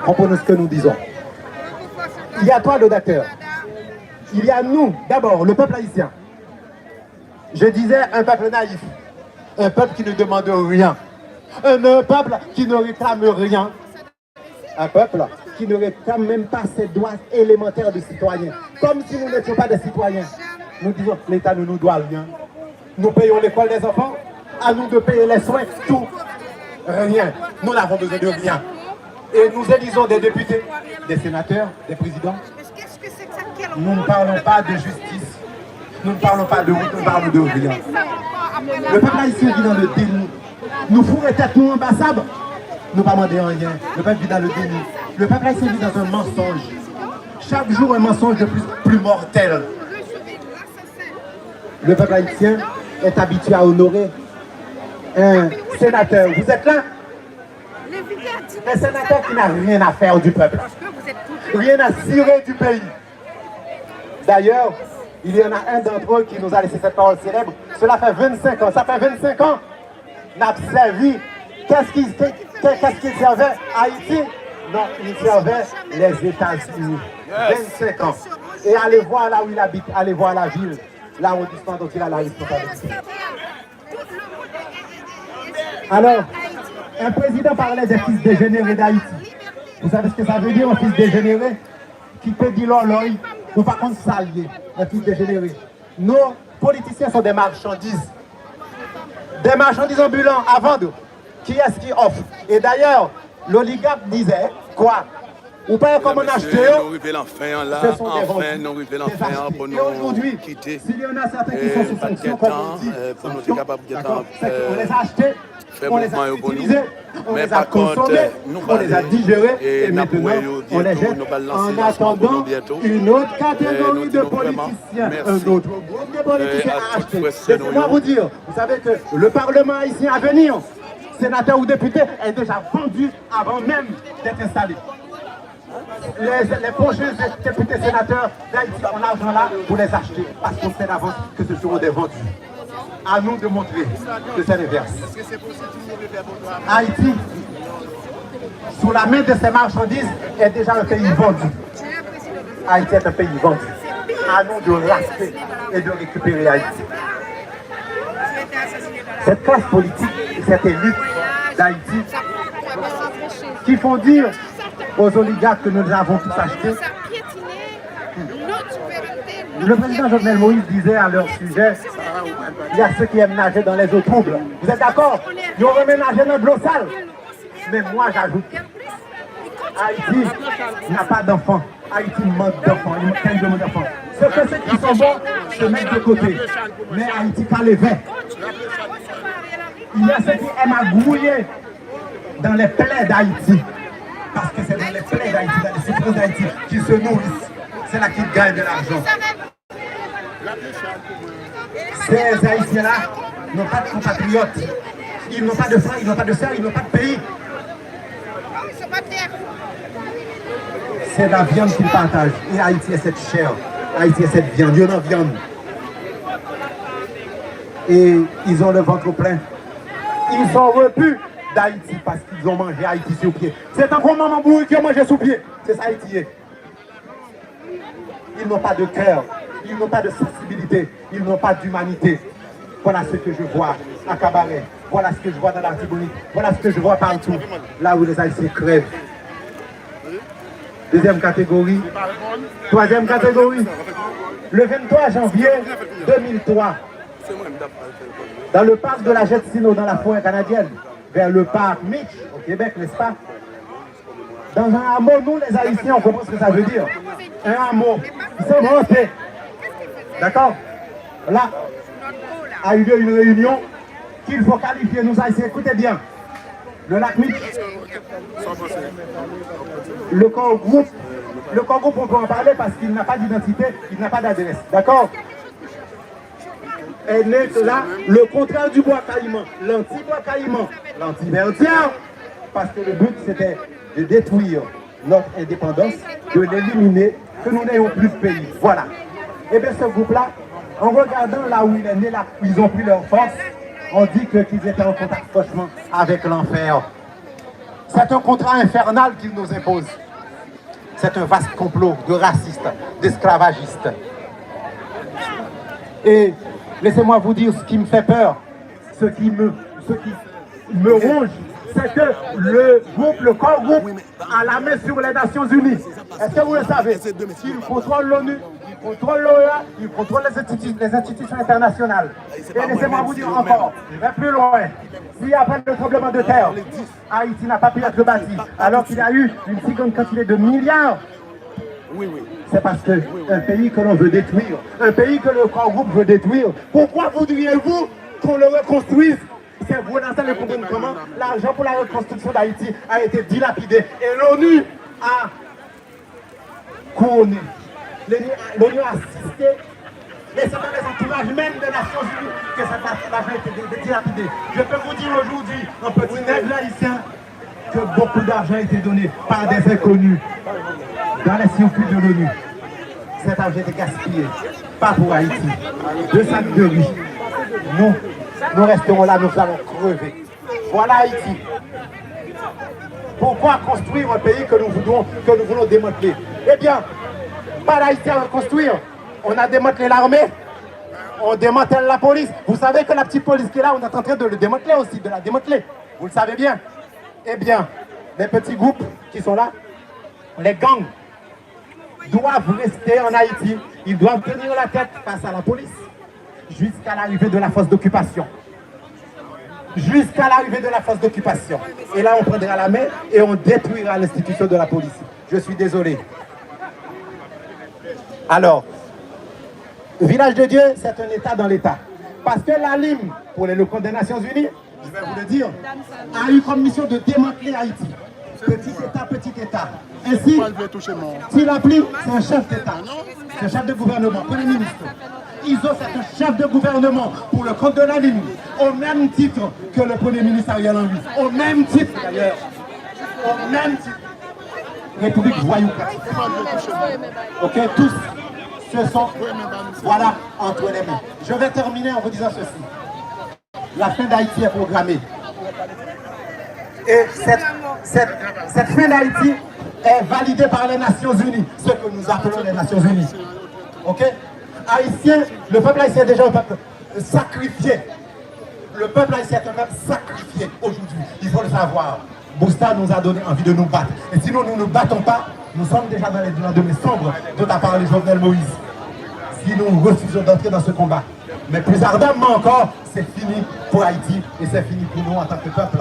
Comprenez ce que nous disons. Il y a trois docteurs. Il y a nous, d'abord, le peuple haïtien. Je disais un peuple naïf, un peuple qui ne demande rien, un peuple qui ne réclame rien, un peuple qui ne réclame même pas ses droits élémentaires de citoyens, comme si nous n'étions pas des citoyens. Nous disons que l'État ne nous doit rien. Nous payons l'école des enfants, à nous de payer les soins, tout. Rien. Nous n'avons besoin de rien. Et nous élisons des députés, des sénateurs, des présidents. Nous ne parlons pas de justice. Nous ne parlons pas de route, nous parlons de rien. Le peuple haïtien vit dans le déni. Nous fourrons tête nous ambassades. Nous ne parlons de rien. Le peuple vit dans le déni. Le peuple haïtien vit dans un mensonge. Chaque jour, un mensonge de plus mortel. Le peuple haïtien est habitué à honorer un sénateur. Vous êtes là? Un sénateur qui n'a rien à faire du peuple. Rien à cirer du pays. D'ailleurs, il y en a un d'entre eux qui nous a laissé cette parole célèbre. Cela fait 25 ans. Ça fait 25 ans. N'a servi. Qu'est-ce qu'il servait? Haïti? Non, il servait les États-Unis. 25 ans. Et allez voir là où il habite. Allez voir la ville. L'arrondissement dont il a la responsabilité. Alors, un président parlait des fils dégénérés d'Haïti. Vous savez ce que ça veut dire, un fils dégénéré? Qui peut dire l'œil, ou par contre s'allier, un fils dégénéré. Nos politiciens sont des marchandises. Des marchandises ambulants à vendre. Qui est-ce qui offre? Et d'ailleurs, l'oligarque disait, quoi? Ou pas comme on achète, ce sont des vendus. Et aujourd'hui, s'il y en a certains qui sont sous fonction, comme on dit, on les a achetés, on les a utilisés, on les a consommés, on les a digérés, et maintenant on les jette en attendant une autre catégorie de politiciens, un autre groupe de politiciens à acheter. Laissez-moi vous dire, vous savez que le Parlement haïtien à venir, sénateur ou député, est déjà vendu avant même d'être installé. Les prochains députés sénateurs d'Haïti ont l'argent là pour les acheter parce qu'on sait d'avance que ce seront des vendus. À nous de montrer que c'est l'inverse. Haïti, sous la main de ces marchandises, est déjà un pays vendu. Haïti est un pays vendu. À nous de racheter et de récupérer Haïti. Cette classe politique, cette élite d'Haïti, qui font dire aux oligarques que nous avons tous achetés. Le président Jovenel Moïse disait à leur sujet, il y a ceux qui aiment nager dans les eaux troubles. Vous êtes d'accord? Ils ont remis nager dans de l'eau sale. Mais moi j'ajoute, Haïti n'a pas d'enfants. Haïti manque d'enfants. Il manque tellement d'enfants. Ceux qui sont bons se mettent de côté. Mais Haïti pas les verts. Il y a ceux qui aiment à grouiller dans les plaies d'Haïti. Parce que c'est dans les plaies d'Haïti, dans les souffrances d'Haïti qu'ils se nourrissent. C'est là qu'ils gagnent de l'argent. Ces Haïtiens-là n'ont pas de compatriotes. Ils n'ont pas de frères, ils n'ont pas de sœurs, ils n'ont pas de pays. C'est la viande qu'ils partagent. Et Haïti est cette chair. Haïti est cette viande. Ils ont viande. Et ils ont le ventre plein. Ils sont repus d'Haïti parce qu'ils ont mangé Haïti sur pied. C'est un gros maman bourré qui a mangé sous pied. C'est ça Haïti. Ils n'ont pas de cœur, ils n'ont pas de sensibilité, ils n'ont pas d'humanité. Voilà ce que je vois à Cabaret, voilà ce que je vois dans l'Artibonite, voilà ce que je vois partout, là où les Haïtiens crèvent. Deuxième catégorie. Troisième catégorie. Le 23 janvier 2003, dans le parc de la Jette-Sino, dans la forêt canadienne, vers le parc Mitch, au Québec, n'est-ce pas? Dans un hameau, nous les Haïtiens, on comprend ce que ça veut dire. Un hameau, ils sont montés. D'accord? Là, a eu lieu une réunion qu'il faut qualifier, nous Haïtiens, écoutez bien. Le lac Mitch, le corps groupe, on peut en parler parce qu'il n'a pas d'identité, il n'a pas d'adresse. D'accord? Et là, le contraire du bois caïman, l'anti-bois caïman, l'anti-vertière, parce que le but c'était de détruire notre indépendance, de l'éliminer, que nous n'ayons plus de pays. Voilà. Et bien ce groupe-là, en regardant là où il est né, là où ils ont pris leur force, on dit qu'ils étaient en contact franchement avec l'enfer. C'est un contrat infernal qu'ils nous imposent. C'est un vaste complot de racistes, d'esclavagistes. Et laissez-moi vous dire ce qui me fait peur, ce qui me ronge, c'est que le corps groupe a la main sur les Nations Unies. Est-ce que vous le savez? Il contrôle l'ONU, il contrôle l'OEA, il contrôle les institutions internationales. Et laissez-moi vous dire encore, je vais plus loin. Si après le tremblement de terre, Haïti n'a pas pu être bâti, alors qu'il y a eu une si grande quantité de milliards, c'est parce qu'un pays que l'on veut détruire, un pays que le corps groupe veut détruire, pourquoi voudriez-vous qu'on le reconstruise? C'est vous dans le comprendre comment l'argent pour la reconstruction d'Haïti a été dilapidé et l'ONU a couronné. L'ONU a assisté, et c'est dans les entourages même des Nations Unies que cet argent a été dilapidé. Je peux vous dire aujourd'hui, un petit nègre haïtien, que beaucoup d'argent a été donné par des inconnus dans les circuits de l'ONU. Cet argent a été gaspillé, pas pour Haïti. 2 sacs de riz. Nous resterons là, nous allons crever. Voilà Haïti. Pourquoi construire un pays que nous voulons démanteler? Eh bien, pas d'Haïti à reconstruire. On a démantelé l'armée, on démantèle la police. Vous savez que la petite police qui est là, on est en train de le démanteler aussi, de la démanteler. Vous le savez bien. Eh bien, les petits groupes qui sont là, les gangs, doivent rester en Haïti. Ils doivent tenir la tête face à la police jusqu'à l'arrivée de la force d'occupation. Jusqu'à l'arrivée de la force d'occupation. Et là, on prendra la main et on détruira l'institution de la police. Je suis désolé. Alors, le village de Dieu, c'est un État dans l'État. Parce que la LIM, pour les locaux des Nations Unies, je vais vous le dire, a eu comme mission de démanteler Haïti. Petit État. Ainsi, s'il applique, c'est un chef d'État. C'est un chef de gouvernement, Premier ministre. ISO, c'est un chef de gouvernement pour le compte de la ligne, au même titre que le Premier ministre Ariel Henry. Au même titre d'ailleurs. Au même titre. République voyoucratique. Ok, tous se sont, voilà, entre les mains. Je vais terminer en vous disant ceci. La fin d'Haïti est programmée. Et cette fin d'Haïti est validée par les Nations Unies, ce que nous appelons les Nations Unies. Ok? Haïtien, le peuple haïtien est déjà un peuple sacrifié. Le peuple haïtien est un peuple sacrifié aujourd'hui. Il faut le savoir. Bousta nous a donné envie de nous battre. Et sinon nous ne nous battons pas, nous sommes déjà dans les lendemains sombres dont a parlé Jovenel Moïse. Si nous refusons d'entrer dans ce combat. Mais plus ardemment encore, c'est fini pour Haïti et c'est fini pour nous en tant que peuple.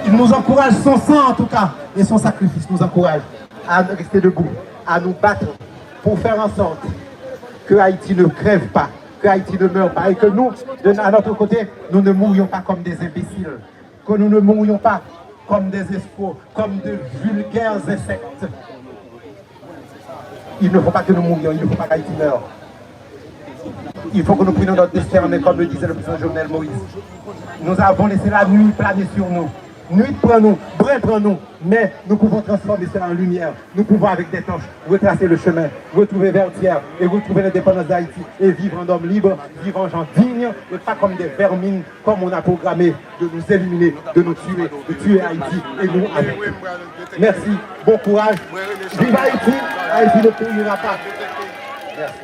Il nous encourage, son sang en tout cas, et son sacrifice nous encourage à rester debout, à nous battre pour faire en sorte que Haïti ne crève pas, que Haïti ne meure pas, et que nous, à notre côté, nous ne mourions pas comme des imbéciles, que nous ne mourions pas comme des escrocs, comme de vulgaires insectes. Il ne faut pas que nous mourions, il ne faut pas qu'Haïti meure. Il faut que nous prenions notre destin, mais comme le disait le président Jovenel Moïse. Nous avons laissé la nuit planer sur nous. Nuit prend-nous, brun prend-nous, mais nous pouvons transformer cela en lumière. Nous pouvons avec des torches retracer le chemin, retrouver Vertières et retrouver l'indépendance d'Haïti et vivre en homme libre, vivre en gens dignes et pas comme des vermines, comme on a programmé de nous éliminer, de nous tuer, de tuer Haïti et nous avec eux. Merci, bon courage, vive Haïti, Haïti ne pourrira pas. Merci.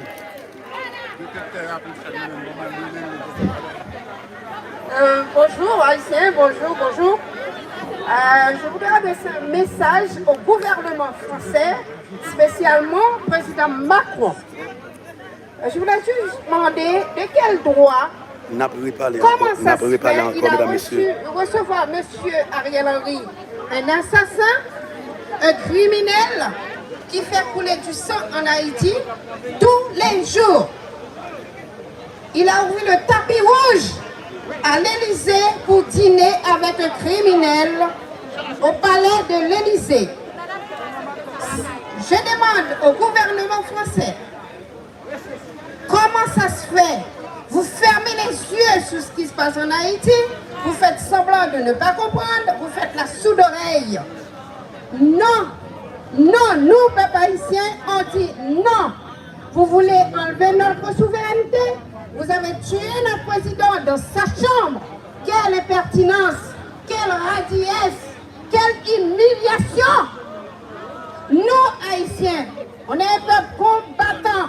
Bonjour Haïtien, bonjour. Je voudrais adresser un message au gouvernement français, spécialement au président Macron. Je voulais juste demander de quel droit, comment ça se fait, il a reçu recevoir M. Ariel Henry, un assassin, un criminel qui fait couler du sang en Haïti tous les jours. Il a ouvert le tapis rouge à l'Élysée pour dîner avec un criminel au palais de l'Élysée. Je demande au gouvernement français, comment ça se fait? Vous fermez les yeux sur ce qui se passe en Haïti, vous faites semblant de ne pas comprendre, vous faites la sourde oreille. Non, non, nous, peuple haïtien, on dit non. Vous voulez enlever notre souveraineté? Vous avez tué notre président dans sa chambre. Quelle impertinence, quelle radiesse, quelle humiliation. Nous, Haïtiens, on est un peuple combattant.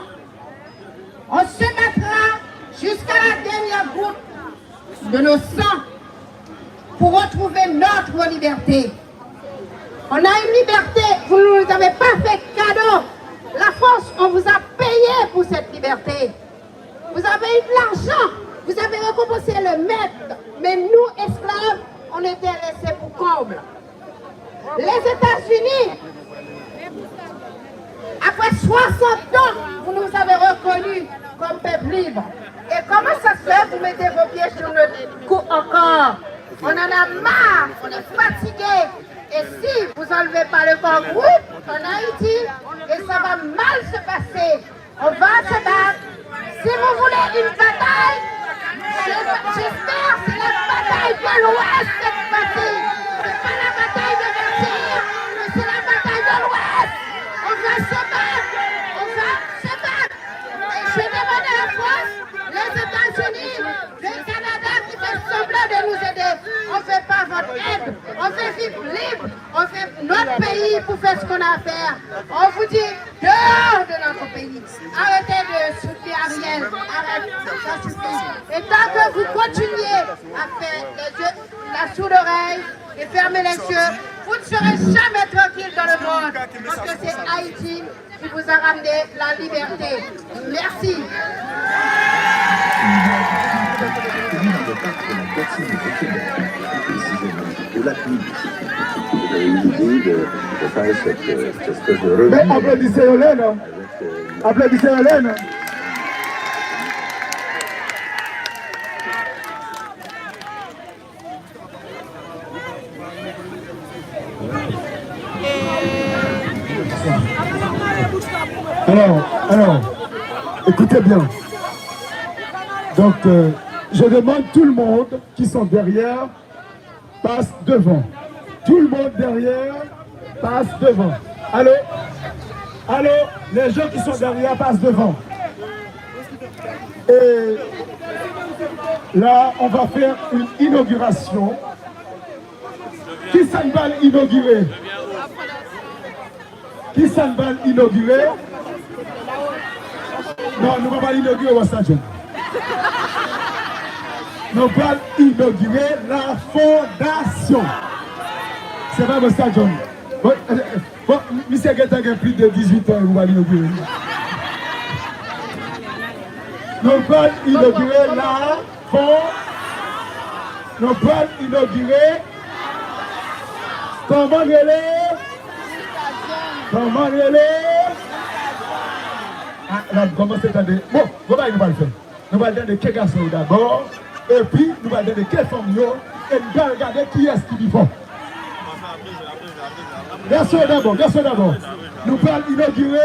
On se battra jusqu'à la dernière goutte de nos sangs pour retrouver notre liberté. On a une liberté, vous ne nous avez pas fait cadeau. La France, on vous a payé pour cette liberté. Vous avez eu de l'argent, vous avez récompensé le maître, mais nous, esclaves, on était laissés pour comble. Les États-Unis, après 60 ans, vous nous avez reconnus comme peuple libre. Et comment ça se fait, vous mettez vos pieds sur notre cou encore? On en a marre, on est fatigué. Et si vous n'enlevez pas le corps groupe en Haïti, et ça va mal se passer, on va se battre. Si vous voulez une bataille, j'espère que c'est la bataille de l'Ouest cette fois-ci. C'est pas la bataille de Versailles, mais c'est la bataille de l'Ouest. On va se battre, on va se battre. Et je demande à la France, les États-Unis, le Canada qui fait semblant de nous aider. On ne fait pas votre aide, on fait vivre libre, on fait notre pays pour faire ce qu'on a à faire. On vous dit dehors de notre pays. Arrêtez de soutenir Ariel, arrêtez, ça suffit. Et tant que vous continuez à faire la sourde oreille et fermer les yeux, vous ne serez jamais tranquille dans le monde. Parce que c'est Haïti qui vous a ramené la liberté. Merci. Mais applaudissez Hélène. Applaudissez Hélène. Alors, écoutez bien. Donc, je demande tout le monde qui sont derrière passe devant. Tout le monde derrière passe devant. Allô? Allô? Les gens qui sont derrière passent devant. Et là, on va faire une inauguration. Qui s'en va inaugurer? Qui s'en va inaugurer? Non, nous ne allons pas inaugurer au stade. Nous allons inaugurer la fondation. C'est pas le stade. Bon, monsieur Guetta a plus de 18 ans, vous allez inaugurer. Nous allons inaugurer la fondation. Nous allons inaugurer. Comment relais? Comment relais? Ah, là, comment c'est attendez? Bon, nous allons le faire. Nous allons regarder quel garçon d'abord, et puis nous allons regarder quelle femme, et nous allons regarder qui est-ce qui dit fort. Garçon d'abord, garçon d'abord. Nous allons inaugurer.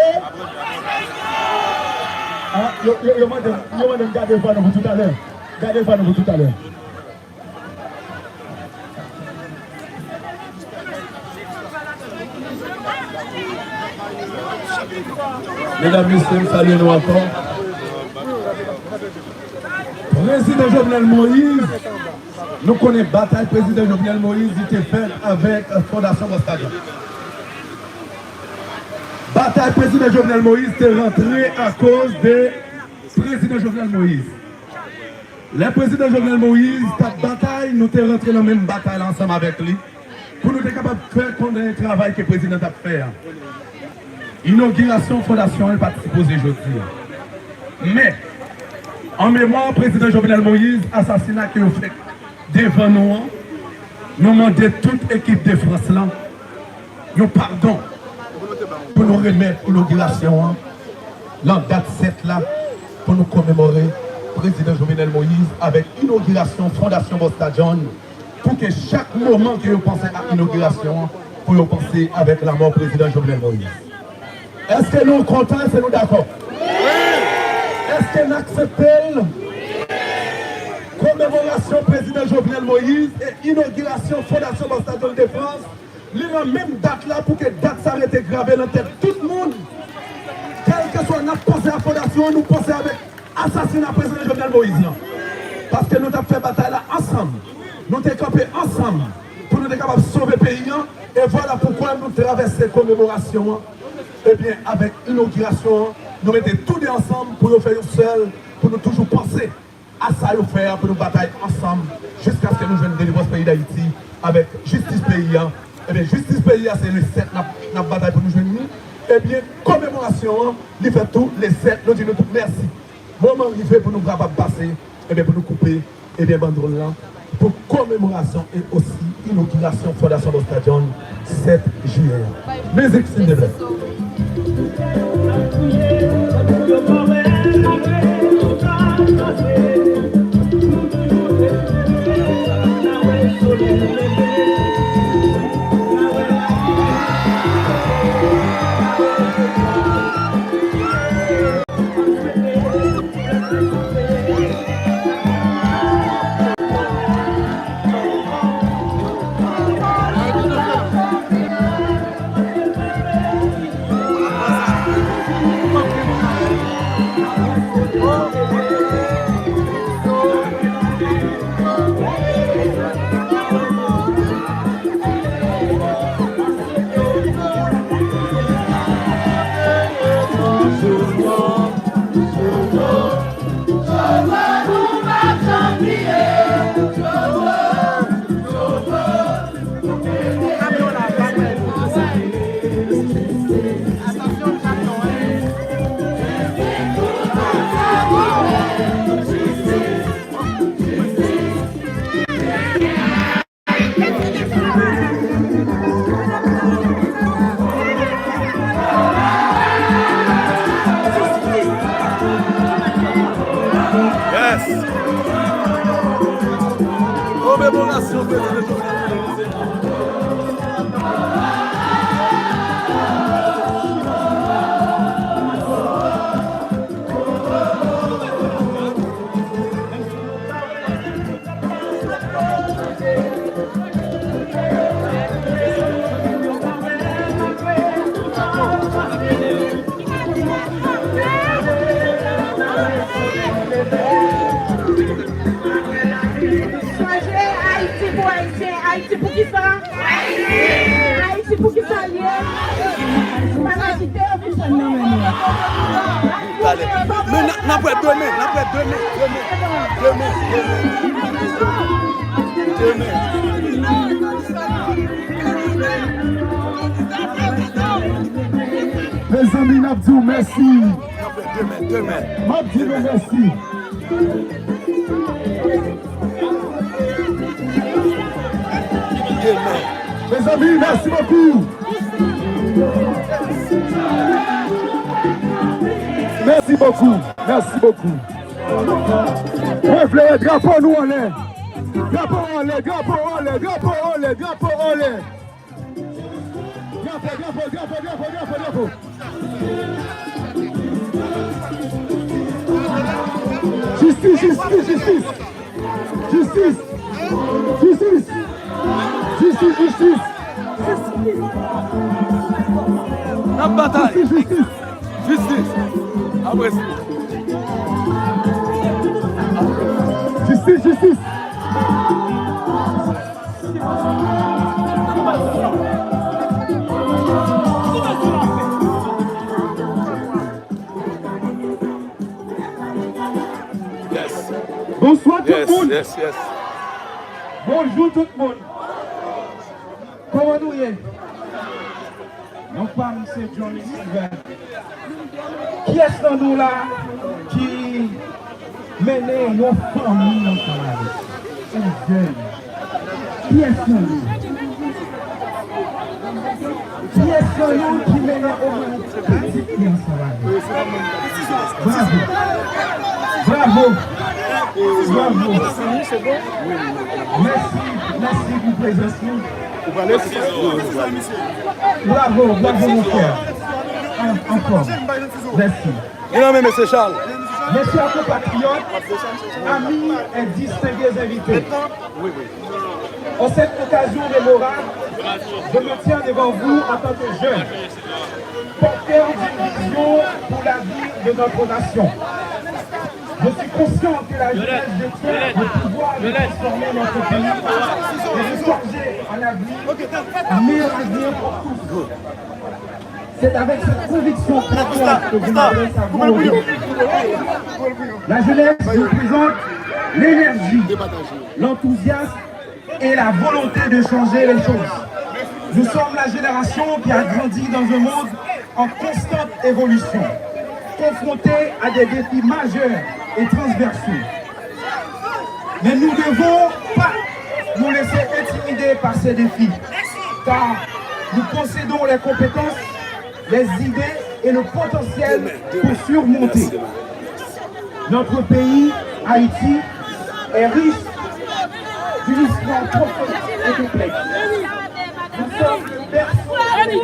Ah, je vais garder pour nous tout à l'heure. Gardez pour nous tout à l'heure. Mesdames, Messieurs, saluez-nous encore. Président Jovenel Moïse, nous connaissons la bataille président Jovenel Moïse qui était faite avec la Fondation Bostadian. Bataille président Jovenel Moïse est rentrée à cause de président Jovenel Moïse. Le président Jovenel Moïse, cette bataille, nous sommes rentrés dans la même bataille ensemble avec lui. pour nous être capables de faire le travail que le président a fait. Inauguration, fondation, elle participe aujourd'hui. Mais, en mémoire, président Jovenel Moïse, assassinat qui a fait devant nous, nous demandons toute équipe de France là, nous pardon pour nous remettre l'inauguration, la date 7 là, pour nous commémorer président Jovenel Moïse avec inauguration, fondation Bostadion, pour que chaque moment que vous pensez à l'inauguration, pour vous penser avec la mort président Jovenel Moïse. Est-ce que nous sommes contents, est-ce que nous sommes d'accord? Est-ce que nous acceptons commémoration président Jovenel Moïse et inauguration fondation Bostadion de France, la même date là pour que date s'arrête gravée dans la tête de tout le monde? Quel que soit notre pensée à la fondation, nous pensons avec assassinat président Jovenel Moïse. Parce que nous avons fait bataille là ensemble. Nous avons campé ensemble pour nous être capables de sauver le pays. Et voilà pourquoi nous traversons cette commémoration. Eh bien, avec l'inauguration, nous mettons tous les ensemble pour nous faire seul, pour nous toujours penser à ça et faire, pour nous batailler ensemble jusqu'à ce que nous jouions délivrer ce pays d'Haïti avec justice pays. Eh bien, justice pays, c'est le 7, notre bataille pour nous joindre. Eh bien, commémoration, il fait tout, les 7, nous disons tout merci. Moment arrivé pour nous capables de passer, eh bien, pour nous couper, eh bien, banderole là, pour commémoration et aussi inauguration fondation Bostadion 7 juillet. Musique, s'il vous plaît. Haïti pour qui ça? Haïti pour qui ça lié? Mais n'après demain. Les amis, Nabdou, merci. Demain. Mabdou, merci. Mes amis, merci beaucoup. Merci beaucoup. Merci beaucoup. Reflet, drapeau nous en l'air. Drapeau en l'air, drapeau en l'air, drapeau en l'air, drapeau en l'air. Drapeau. Justice. La bataille. Justice. Après ça. Justice. Bonsoir tout le monde. Yes. Bonjour tout le monde. douillet. Non pas M. John Steven. Qui est-ce dans nous là qui mène nos familles dans la rue? Un jeune. Qui est-ce dans nous? Qui est-ce dans nous qui mène au moins une petite fille dans la rue? Bravo. Bravo. Merci pour la présence. Bravo mon frère. Encore. Merci. Non, mais monsieur Charles. Mes chers compatriotes, amis et distingués invités. En cette occasion mémorable, je me tiens devant vous en tant que jeune, porteur d'une vision pour l'avenir de notre nation. Je suis conscient que la jeunesse détient le pouvoir de transformer notre pays et de forger un meilleur avenir pour tous. C'est avec cette conviction profonde que je m'adresse à vous aujourd'hui. La jeunesse représente l'énergie, l'enthousiasme et la volonté de changer les choses. Nous sommes la génération qui a grandi dans un monde en constante évolution, confrontée à des défis majeurs et transversaux. Mais nous ne devons pas nous laisser intimider par ces défis, car nous possédons les compétences, les idées et le potentiel pour surmonter. Notre pays, Haïti, est riche d'une histoire profonde et complexe. Nous sommes le berceau. Allez,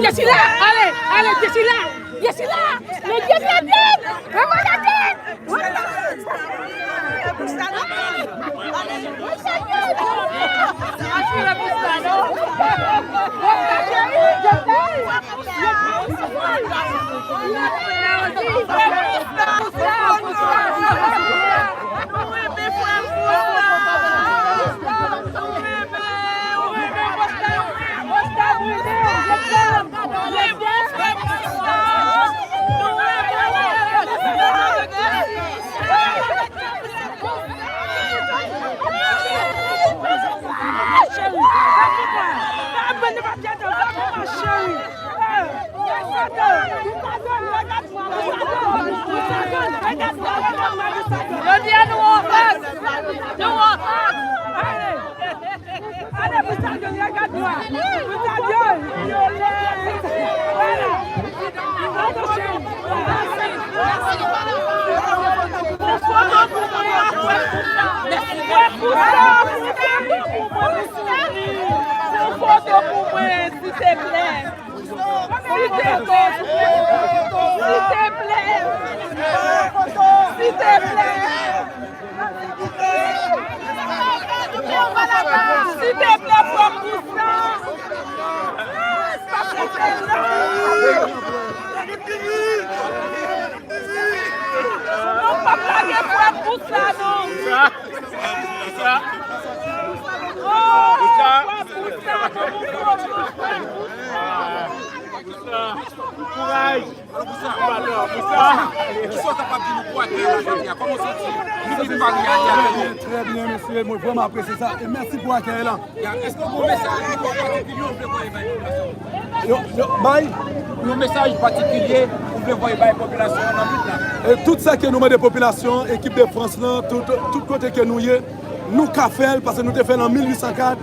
Très bien, monsieur. Moi, vraiment apprécié ça. Et merci pour l'accueil là. Est-ce que vous avez un message particulier pour le voir la population dans le Et tout ça que nous mettons des populations, équipe de France, là, tout côté que nous y est, nous avons fait, parce que nous avons fait en 1804,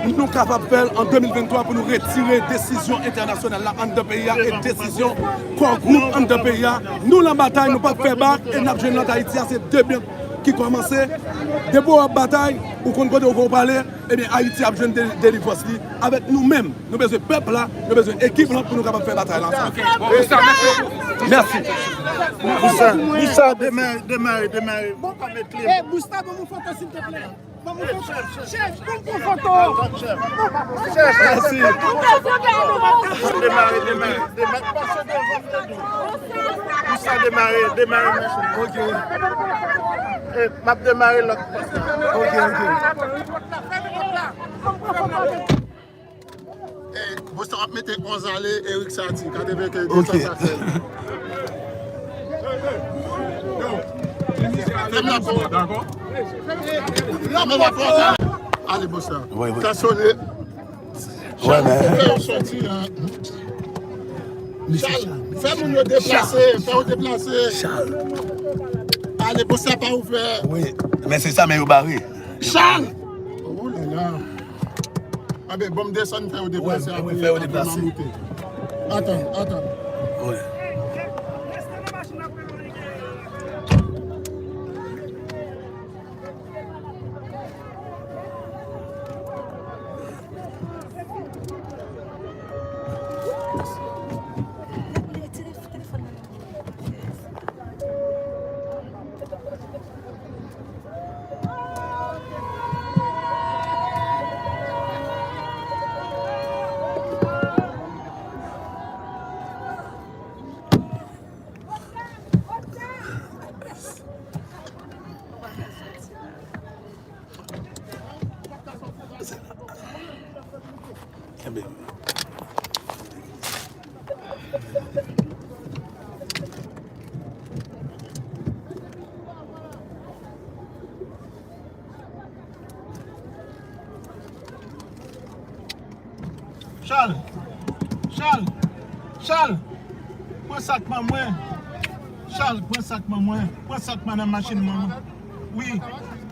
nous sommes capables de faire en 2023 pour nous retirer décision internationale en deux pays et décision pour groupe en deux pays. Nous, la bataille, nous ne pouvons pas faire battre et nous avons joué Haïti, c'est deux biens qui commencent. Depuis la bataille, ou qu'on peut parler, eh bien Haïti a besoin de délivrance avec nous-mêmes. Nous avons besoin de peuple là, nous avons besoin d'équipe là pour nous capables de faire bataille ensemble. Merci. Moussa, démarre. Bon, pas mettre clé. Gustavo, mon photo, s'il te plaît. Chef, prends mon photo. Chef, merci. Démarre. Moussa, démarre. Ok. M'a démarré l'autre. Vous mettez Gonzalez, Eric Sati, quand vous avez Ok. D'accord. Allez, Bossa. T'as sonné. Ouais, mais. Fais sortir. Charles, fais-nous déplacer. Charles. Allez, pour ça, pas ouvert. Oui, mais c'est ça, mais au barré. Charles! Oh là là. Ah ben, bon, descendre, faire au déplacer. Oui, faire au déplacer. Attends. Oui. Charles, prends sac maman. Charles, prends sac maman. Prends sac dans la machine maman. Oui.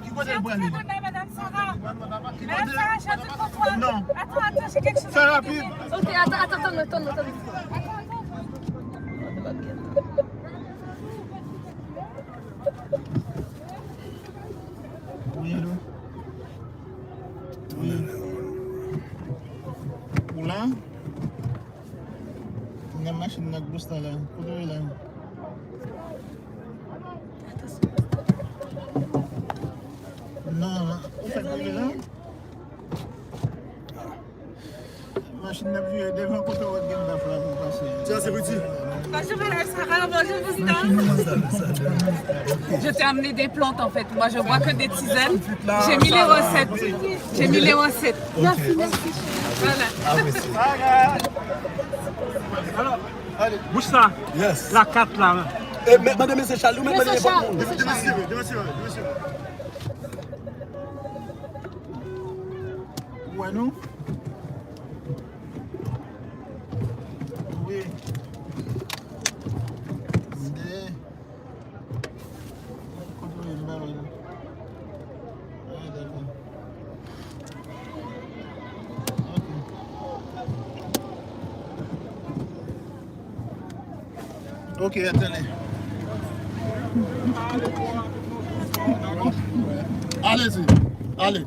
Qui côté le aller? Madame Sarah. Madame Sarah, j'ai un truc pour toi. Non. Attends, j'ai quelque chose. Fais rapide. Ok, attends. Oui, allô? Oui. Oula? La machine n'a pas de là. Côté là. Non, où fait que là? La machine n'a plus devant côté où elle va faire pour passer. Tiens, c'est petit. Bonjour Madame Sarah, bonjour Président. Je t'ai amené des plantes en fait. Moi je vois que des tisanes. J'ai mis les recettes. Merci. Voilà. Ah oui, c'est. Alors, bouge ça. Yes. La 4 là. Madame, c'est Charles, vous Monsieur Charles. Où est nous? Oui. Ok, attendez. Allez-y, allez.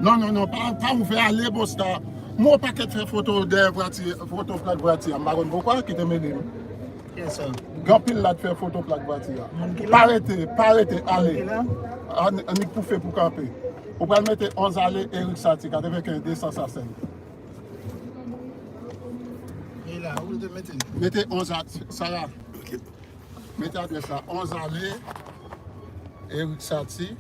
Non, pas vous faire aller, Bosta. Moi, pas qu'à faire photo de voiture, photo plaque voiture. Je pourquoi qui te mène? Qu'est-ce que ça? Grand pile là de faire photo plaque voiture. Pas arrêter, allez. On est pour faire pour camper. Vous pouvez mettre 11 allées Eric Satie, avec un 205. Et là, où vous mettez? Mettez 11 allées, Sarah. Mettez l'adresse là, 11 allées Eric Satie.